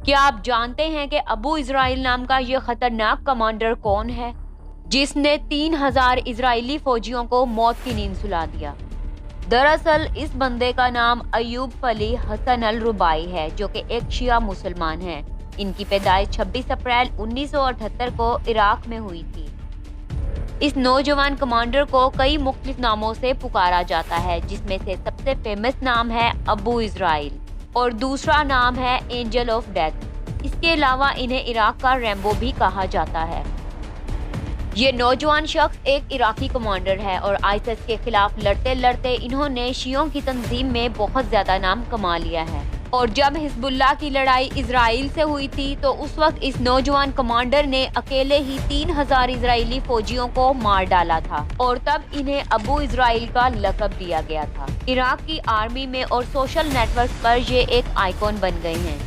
क्या आप जानते हैं कि अबू इजराइल नाम का ये खतरनाक कमांडर कौन है, जिसने 3000 इजरायली फौजियों को मौत की नींद सुला दिया? दरअसल इस बंदे का नाम अयूब फली हसन अल रुबाई है, जो कि एक शिया मुसलमान है। इनकी पैदाइश 26 अप्रैल 1978 को इराक में हुई थी। इस नौजवान कमांडर को कई मुख्तलिफ नामों से पुकारा जाता है, जिसमें से सबसे फेमस नाम है अबू इजराइल और दूसरा नाम है एंजल ऑफ डेथ। इसके अलावा इन्हें इराक का रैम्बो भी कहा जाता है। ये नौजवान शख्स एक इराकी कमांडर है और आईएसआईएस के खिलाफ लड़ते लड़ते इन्होंने शियों की तंजीम में बहुत ज्यादा नाम कमा लिया है। और जब हिजबुल्लाह की लड़ाई इजराइल से हुई थी तो उस वक्त इस नौजवान कमांडर ने अकेले ही 3000 इजरायली फौजियों को मार डाला था और तब इन्हें अबू इजराइल का लक़ब दिया गया था। इराक की आर्मी में और सोशल नेटवर्क पर ये एक आइकॉन बन गए हैं।